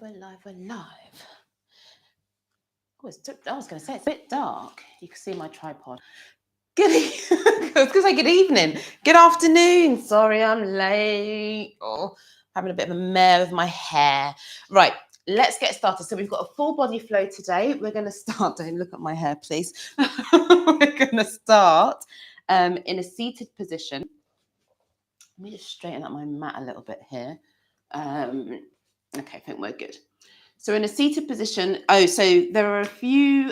we're live. Oh, I was going to say, it's a bit dark. You can see my tripod. Good good evening. Good afternoon. Sorry, I'm late. Oh, having a bit of a mare with my hair. Right, let's get started. So we've got a full body flow today. We're going to start. Don't look at my hair, please. We're going to start in a seated position. Let me just straighten up my mat a little bit here. Okay, I think we're good. So in a seated position, so there are a few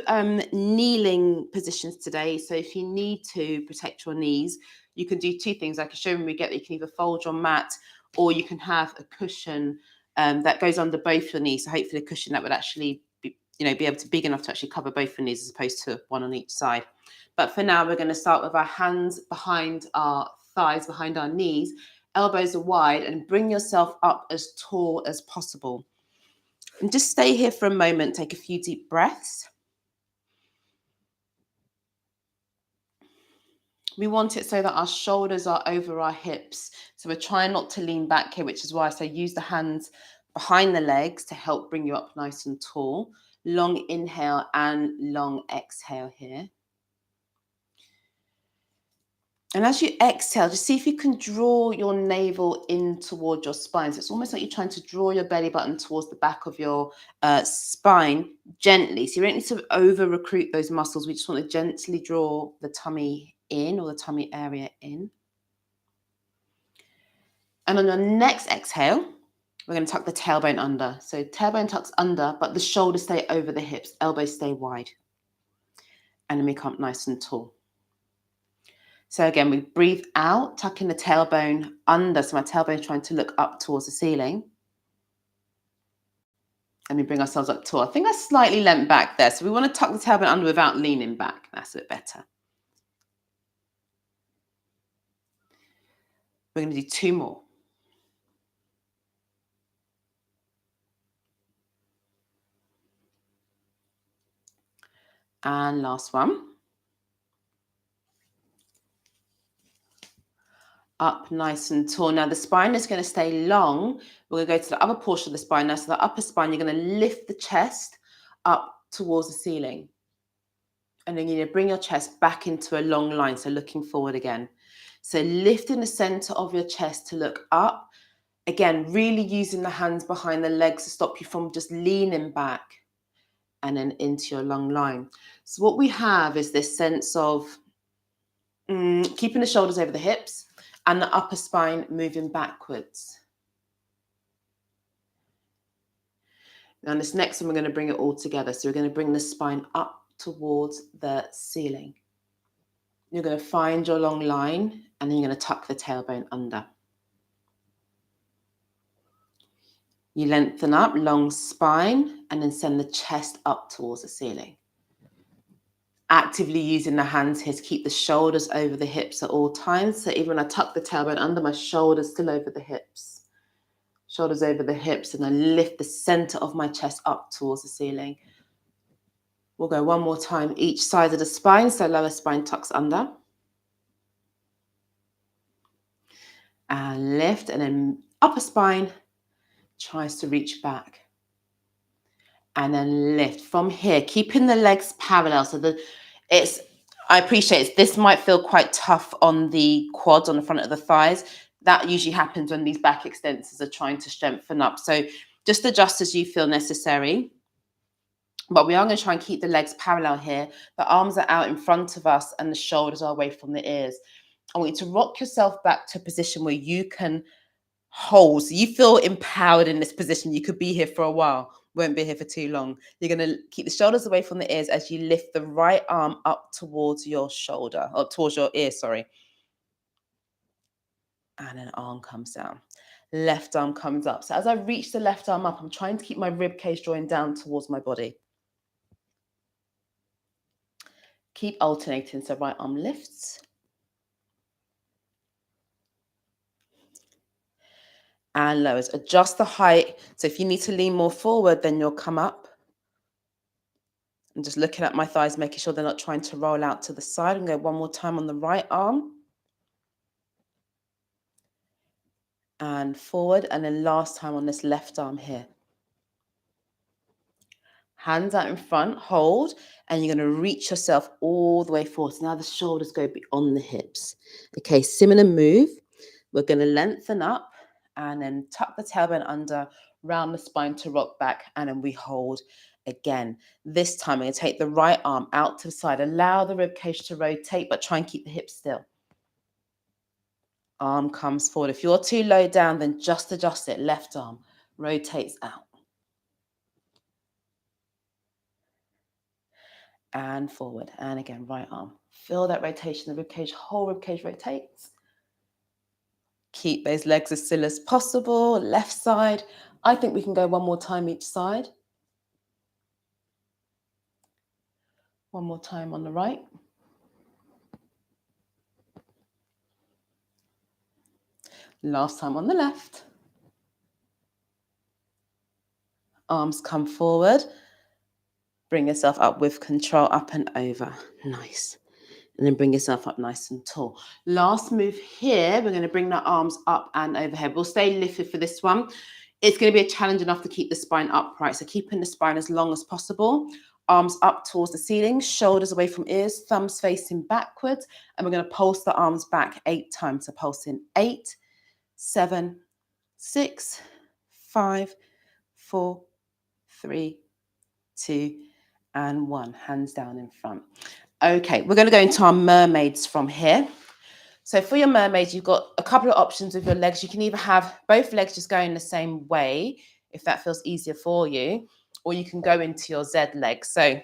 kneeling positions today. So if you need to protect your knees, you can do two things. I can show you when we get there. You can either fold your mat or you can have a cushion that goes under both your knees. So hopefully a cushion that would actually be able to be big enough to actually cover both your knees as opposed to one on each side. But for now, we're going to start with our hands behind our thighs, behind our knees, elbows are wide, and bring yourself up as tall as possible. And just stay here for a moment, take a few deep breaths. We want it so that our shoulders are over our hips. So we're trying not to lean back here, which is why I say use the hands behind the legs to help bring you up nice and tall. Long inhale and long exhale here. And as you exhale, just see if you can draw your navel in towards your spine. So it's almost like you're trying to draw your belly button towards the back of your spine gently. So you don't need to over-recruit those muscles. We just want to gently draw the tummy in, or the tummy area in. And on your next exhale, we're going to tuck the tailbone under. So tailbone tucks under, but the shoulders stay over the hips, elbows stay wide. And then we come up nice and tall. So again, we breathe out, tucking the tailbone under. So my tailbone is trying to look up towards the ceiling. And we bring ourselves up tall. I think I slightly leant back there. So we want to tuck the tailbone under without leaning back. That's a bit better. We're going to do two more. And last one. Up nice and tall. Now the spine is going to stay long. We're going to go to the other portion of the spine now. So the upper spine, you're going to lift the chest up towards the ceiling. And then you're going to bring your chest back into a long line. So looking forward again. So lifting the center of your chest to look up. Again, really using the hands behind the legs to stop you from just leaning back and then into your long line. So what we have is this sense of keeping the shoulders over the hips and the upper spine moving backwards. Now this next one, we're going to bring it all together. So we're going to bring the spine up towards the ceiling. You're going to find your long line and then you're going to tuck the tailbone under. You lengthen up, long spine, and then send the chest up towards the ceiling. Actively using the hands here to keep the shoulders over the hips at all times. So even when I tuck the tailbone under, my shoulders still over the hips. Shoulders over the hips, and I lift the center of my chest up towards the ceiling. We'll go one more time each side of the spine. So lower spine tucks under. And lift, and then upper spine tries to reach back. And then lift from here, keeping the legs parallel. So I appreciate this might feel quite tough on the quads, on the front of the thighs. That usually happens when these back extensors are trying to strengthen up. So just adjust as you feel necessary. But we are going to try and keep the legs parallel here. The arms are out in front of us and the shoulders are away from the ears. I want you to rock yourself back to a position where you can hold. So you feel empowered in this position. You could be here for a while. Won't be here for too long. You're going to keep the shoulders away from the ears as you lift the right arm up towards your shoulder, or towards your ear, sorry. And an arm comes down. Left arm comes up. So as I reach the left arm up, I'm trying to keep my rib cage joint down towards my body. Keep alternating. So right arm lifts. And lowers. Adjust the height. So if you need to lean more forward, then you'll come up. I'm just looking at my thighs, making sure they're not trying to roll out to the side. And go one more time on the right arm. And forward. And then last time on this left arm here. Hands out in front, hold, and you're going to reach yourself all the way forward. So now the shoulders go beyond the hips. Okay, similar move. We're going to lengthen up and then tuck the tailbone under, round the spine to rock back, and then we hold again. This time, I'm going to take the right arm out to the side. Allow the rib cage to rotate, but try and keep the hips still. Arm comes forward. If you're too low down, then just adjust it. Left arm rotates out. And forward. And again, right arm. Feel that rotation. The rib cage, whole rib cage rotates. Keep those legs as still as possible. Left side. I think we can go one more time each side. One more time on the right. Last time on the left. Arms come forward. Bring yourself up with control, up and over. Nice. And then bring yourself up nice and tall. Last move here, we're going to bring the arms up and overhead. We'll stay lifted for this one. It's going to be a challenge enough to keep the spine upright. So keeping the spine as long as possible. Arms up towards the ceiling, shoulders away from ears, thumbs facing backwards. And we're going to pulse the arms back 8 times. So pulse in 8, 7, 6, 5, 4, 3, 2, and 1. Hands down in front. Okay, we're going to go into our mermaids from here. So for your mermaids, you've got a couple of options with your legs. You can either have both legs just going the same way, if that feels easier for you, or you can go into your Z leg. So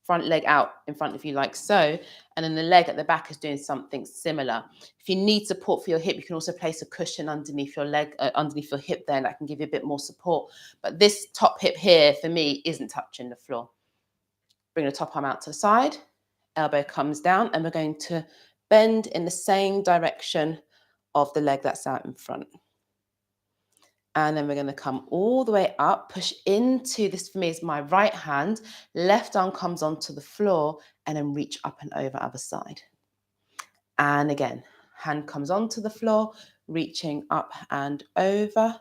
front leg out in front of you like so, and then the leg at the back is doing something similar. If you need support for your hip, you can also place a cushion underneath your leg, underneath your hip there, and that can give you a bit more support. But this top hip here, for me, isn't touching the floor. Bring the top arm out to the side, elbow comes down, and we're going to bend in the same direction of the leg that's out in front. And then we're going to come all the way up, push into this, for me, is my right hand, left arm comes onto the floor, and then reach up and over other side. And again, hand comes onto the floor, reaching up and over.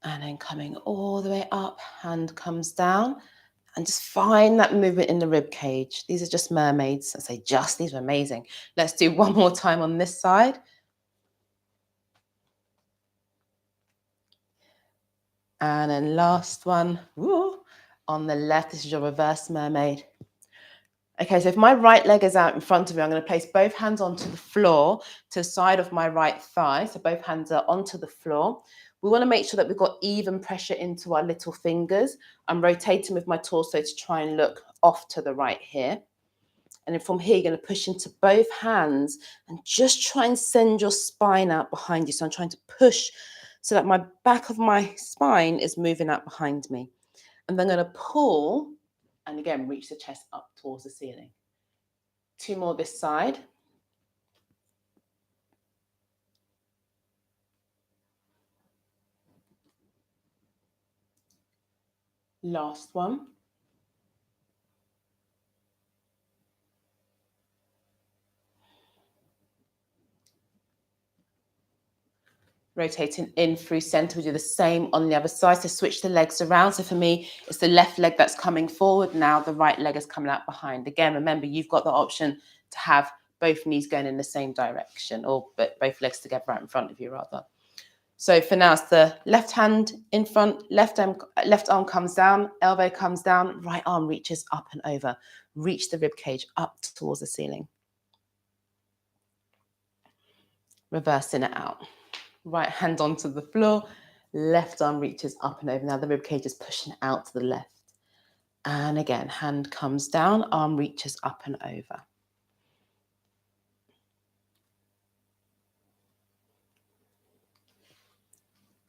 And then coming all the way up, hand comes down, and just find that movement in the rib cage. These are just mermaids. I say just, these are amazing. Let's do one more time on this side. And then last one, woo, on the left, this is your reverse mermaid. Okay, so if my right leg is out in front of me, I'm going to place both hands onto the floor to the side of my right thigh. So both hands are onto the floor. We want to make sure that we've got even pressure into our little fingers. I'm rotating with my torso to try and look off to the right here. And then from here, you're going to push into both hands and just try and send your spine out behind you. So I'm trying to push so that my back of my spine is moving out behind me. And then I'm going to pull and again, reach the chest up towards the ceiling. 2 more this side. Last one. Rotating in through center. We do the same on the other side. So switch the legs around. So for me, it's the left leg that's coming forward. Now the right leg is coming out behind. Again, remember, you've got the option to have both knees going in the same direction, or both legs together right in front of you, rather. So for now, it's the left hand in front, left arm comes down, elbow comes down, right arm reaches up and over. Reach the rib cage up towards the ceiling. Reversing it out. Right hand onto the floor, left arm reaches up and over. Now the rib cage is pushing out to the left. And again, hand comes down, arm reaches up and over.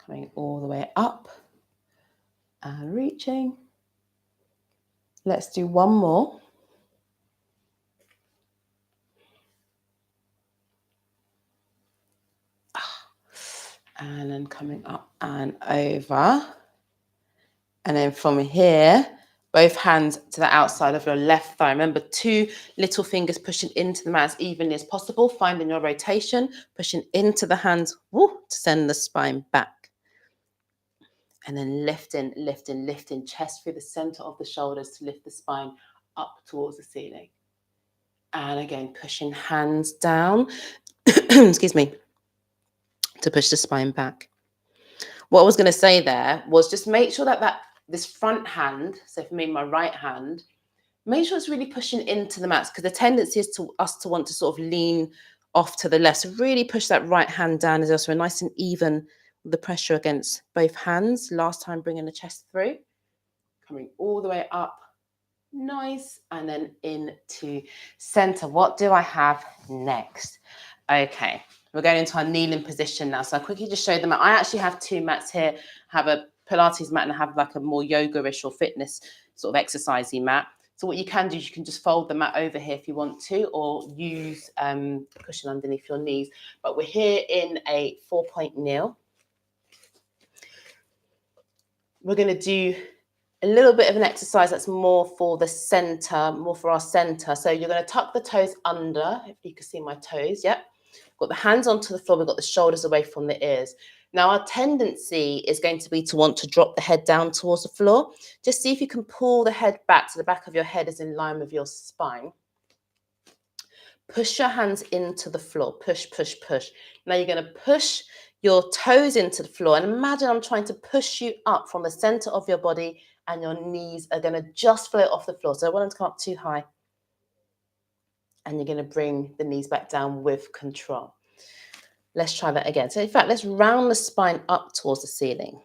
Coming all the way up and reaching. Let's do one more. And then coming up and over. And then from here, Both hands to the outside of your left thigh. Remember, 2 little fingers pushing into the mat as evenly as possible, finding your rotation, pushing into the hands, woo, to send the spine back. And then lifting, lifting, lifting, chest through the center of the shoulders to lift the spine up towards the ceiling. And again, pushing hands down, excuse me, to push the spine back. What I was going to say there was just make sure that this front hand, so for me, my right hand, make sure it's really pushing into the mats, because the tendency is to us to want to sort of lean off to the left. So really push that right hand down as well, so we're nice and even with the pressure against both hands. Last time, bringing the chest through, coming all the way up, nice, and then into center. What do I have next? Okay, we're going into our kneeling position now. So I quickly just show them. I actually have 2 mats here. I have a Pilates mat and I have like a more yoga-ish or fitness sort of exercisey mat. So what you can do is you can just fold the mat over here if you want to, or use cushion underneath your knees. But we're here in a 4-point kneel. We're going to do a little bit of an exercise that's more for the center, more for our center. So you're going to tuck the toes under, if you can see my toes, yep. Got the hands onto the floor, we've got the shoulders away from the ears. Now our tendency is going to be to want to drop the head down towards the floor. Just see if you can pull the head back so the back of your head is in line with your spine. Push your hands into the floor, push, push, push. Now you're going to push your toes into the floor, and imagine I'm trying to push you up from the center of your body, and your knees are going to just float off the floor. So I want them to come up too high. And you're going to bring the knees back down with control. Let's try that again. So in fact, let's round the spine up towards the ceiling.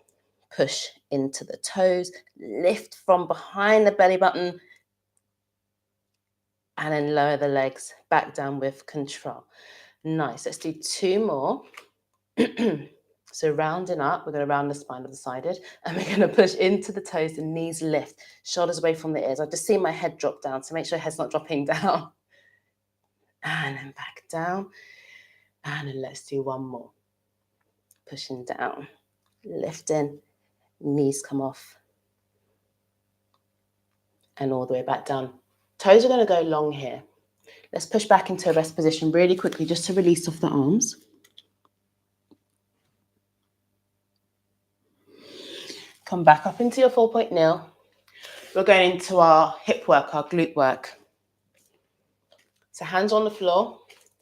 Push into the toes, lift from behind the belly button, and then lower the legs back down with control. Nice. Let's do 2 more. So rounding up, we're going to round the spine of the sided, and we're going to push into the toes, the knees lift, shoulders away from the ears. I just see my head drop down, so make sure your head's not dropping down. And then back down. And then let's do 1 more. Pushing down, lifting, knees come off, and all the way back down. Toes are going to go long here. Let's push back into a rest position really quickly just to release off the arms. Come back up into your 4-point kneel. We're going into our hip work, our glute work. So hands on the floor,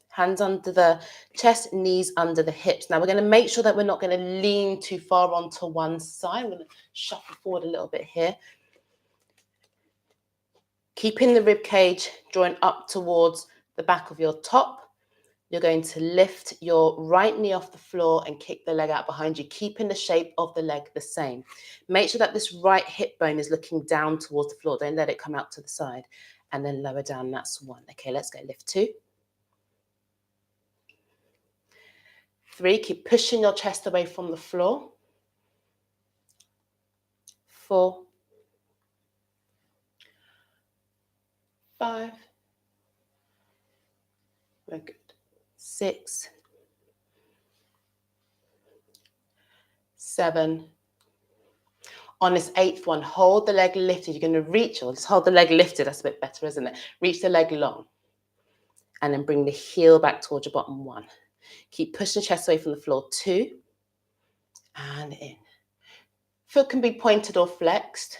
hands under the chest, knees under the hips. Now we're going to make sure that we're not going to lean too far onto one side. I'm going to shuffle forward a little bit here. Keeping the rib cage drawing up towards the back of your top. You're going to lift your right knee off the floor and kick the leg out behind you, keeping the shape of the leg the same. Make sure that this right hip bone is looking down towards the floor. Don't let it come out to the side. And then lower down, that's 1. Okay, let's go. Lift 2. 3, keep pushing your chest away from the floor. 4. 5. We're good. 6. 7. On this 8th one, hold the leg lifted. You're going to reach, or just hold the leg lifted. That's a bit better, isn't it? Reach the leg long. And then bring the heel back towards your bottom. 1. Keep pushing the chest away from the floor. 2. And in. Foot can be pointed or flexed.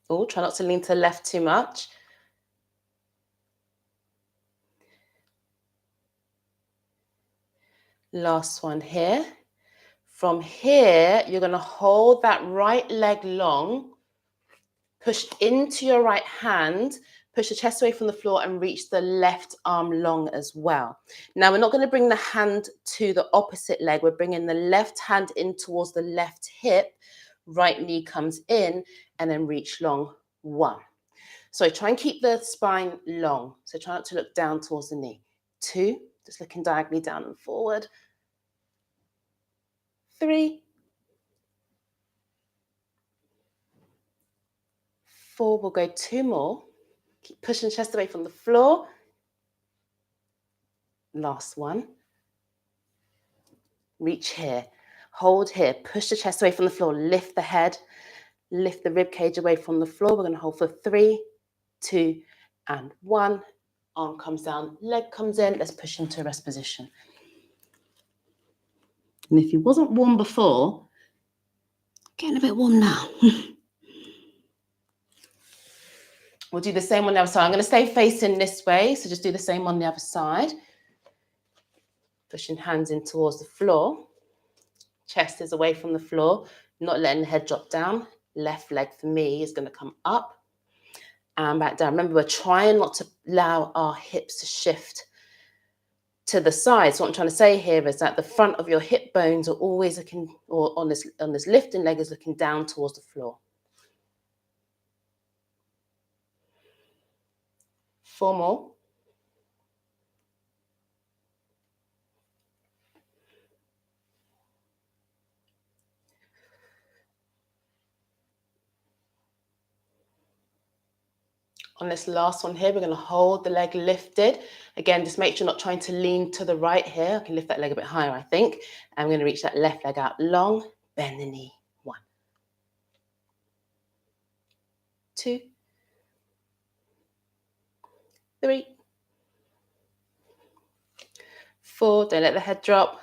Oh, try not to lean to the left too much. Last one here. From here, you're going to hold that right leg long, push into your right hand, push the chest away from the floor and reach the left arm long as well. Now, we're not going to bring the hand to the opposite leg. We're bringing the left hand in towards the left hip. Right knee comes in and then reach long. 1. So try and keep the spine long. So try not to look down towards the knee. 2, just looking diagonally down and forward. 3. 4, we'll go 2 more. Keep pushing the chest away from the floor. Last one. Reach here. Hold here. Push the chest away from the floor. Lift the head. Lift the rib cage away from the floor. We're going to hold for 3, 2, and 1. Arm comes down, leg comes in. Let's push into rest position. And if you wasn't warm before, getting a bit warm now. We'll do the same on the other side. I'm going to stay facing this way, so just do the same on the other side. Pushing hands in towards the floor. Chest is away from the floor, not letting the head drop down. Left leg for me is going to come up and back down. Remember, we're trying not to allow our hips to shift to the side. So what I'm trying to say here is that the front of your hip bones are always looking, or on this lifting leg is looking down towards the floor. 4 more. On this last one here, we're going to hold the leg lifted. Again, just make sure you're not trying to lean to the right here. I can lift that leg a bit higher, I think. And I'm going to reach that left leg out long, bend the knee. 1, 2, 3, 4. Don't let the head drop.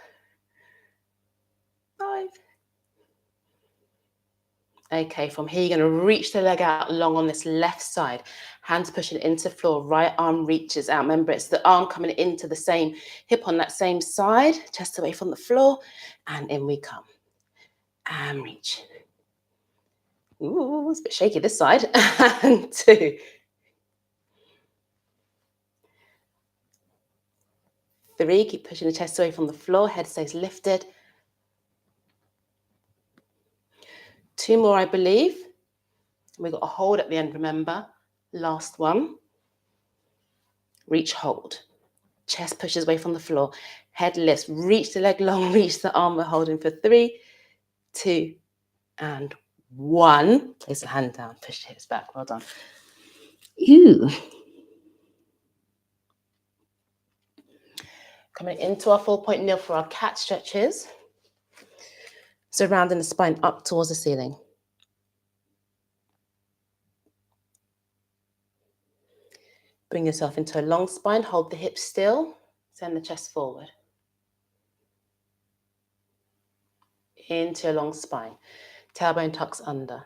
5. Okay, from here, you're going to reach the leg out long on this left side. Hands pushing into the floor, right arm reaches out. Remember, it's the arm coming into the same hip on that same side, chest away from the floor, and in we come. And reach. Ooh, it's a bit shaky this side. And 2. 3, keep pushing the chest away from the floor, head stays lifted. 2 more, I believe. We've got a hold at the end, remember. Last one. Reach, hold. Chest pushes away from the floor. Head lifts. Reach the leg long. Reach the arm. We're holding for 3, 2, and 1. Place the hand down. Push the hips back. Well done. Ew. Coming into our 4-point kneel for our cat stretches. So rounding the spine up towards the ceiling. Bring yourself into a long spine. Hold the hips still. Send the chest forward. Into a long spine. Tailbone tucks under.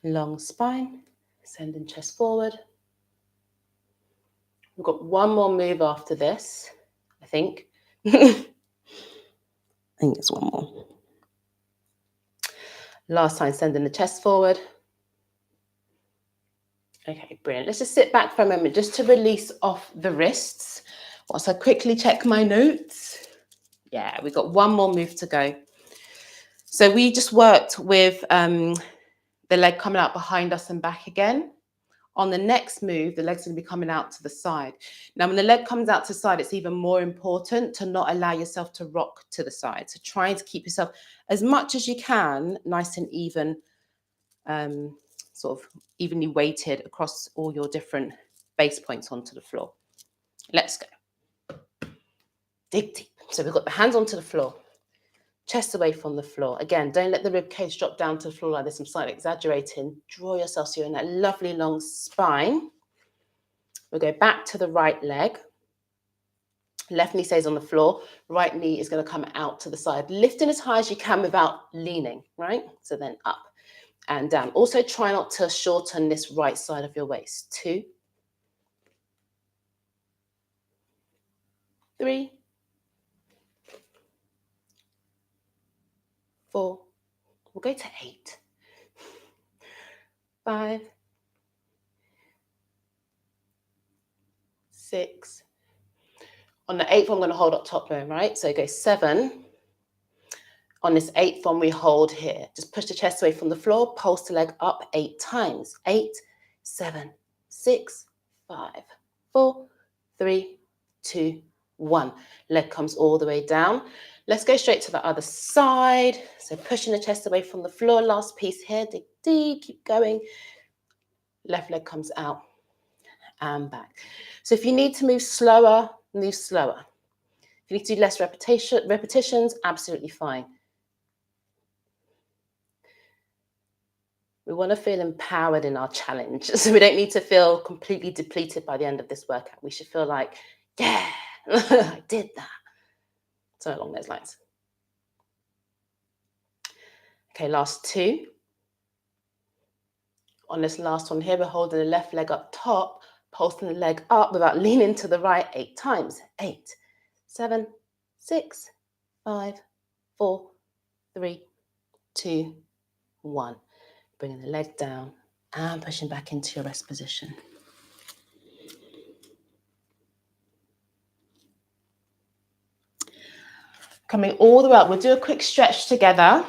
Long spine. Sending chest forward. We've got one more move after this, I think. I think there's one more. Last time, sending the chest forward. Okay, brilliant. Let's just sit back for a moment just to release off the wrists. Whilst I quickly check my notes. Yeah, we've got one more move to go. So we just worked with the leg coming out behind us and back again. On the next move, the leg's going to be coming out to the side. Now, when the leg comes out to the side, it's even more important to not allow yourself to rock to the side. So trying to keep yourself as much as you can, nice and even, sort of evenly weighted across all your different base points onto the floor. Let's go. Dig deep. So we've got the hands onto the floor. Chest away from the floor. Again, don't let the rib cage drop down to the floor like this. I'm slightly exaggerating. Draw yourself so you're in that lovely long spine. We'll go back to the right leg. Left knee stays on the floor. Right knee is going to come out to the side. Lifting as high as you can without leaning, right? So then up and down. Also try not to shorten this right side of your waist. 2, 3, 4. We'll go to 8. 5, 6. On the 8th, I'm going to hold up top bone, right? So go 7. On this 8th one, we hold here. Just push the chest away from the floor, pulse the leg up 8 times. 8, 7, 6, 5, 4, 3, 2, 1. Leg comes all the way down. Let's go straight to the other side. So pushing the chest away from the floor. Last piece here. Dig deep. Keep going. Left leg comes out and back. So if you need to move slower, move slower. If you need to do less repetitions, absolutely fine. We want to feel empowered in our challenge. So we don't need to feel completely depleted by the end of this workout. We should feel like, yeah, I did that. So along those lines. Okay, last two. On this last one here, we're holding the left leg up top, pulsing the leg up without leaning to the right 8 times. 8, 7, 6, 5, 4, 3, 2, 1. Bringing the leg down and pushing back into your rest position. Coming all the way up, we'll do a quick stretch together.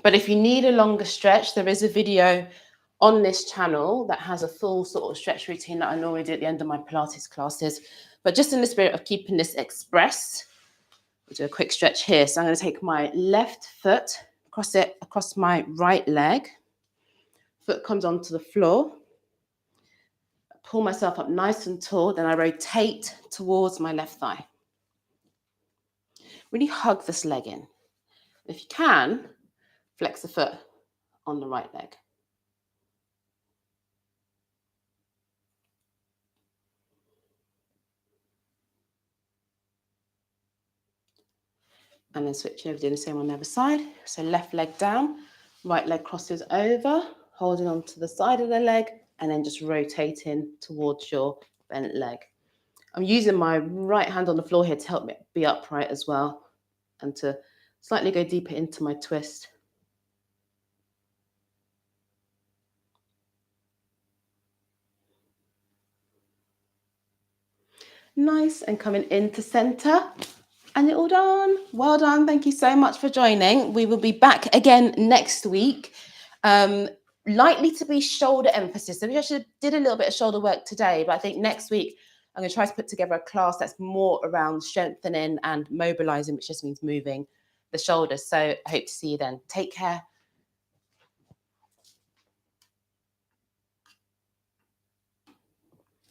But if you need a longer stretch, there is a video on this channel that has a full sort of stretch routine that I normally do at the end of my Pilates classes. But just in the spirit of keeping this express, we'll do a quick stretch here. So I'm going to take my left foot, cross it across my right leg. Foot comes onto the floor. Pull myself up nice and tall. Then I rotate towards my left thigh. Really hug this leg in. If you can, flex the foot on the right leg. And then switching over, doing the same on the other side. So left leg down, right leg crosses over, holding on to the side of the leg, and then just rotating towards your bent leg. I'm using my right hand on the floor here to help me be upright as well, and to slightly go deeper into my twist. Nice, and coming into center. And you're all done. Well done. Thank you so much for joining. We will be back again next week. Likely to be shoulder emphasis. So we actually did a little bit of shoulder work today, but I think next week I'm going to try to put together a class that's more around strengthening and mobilizing, which just means moving the shoulders. So I hope to see you then. Take care.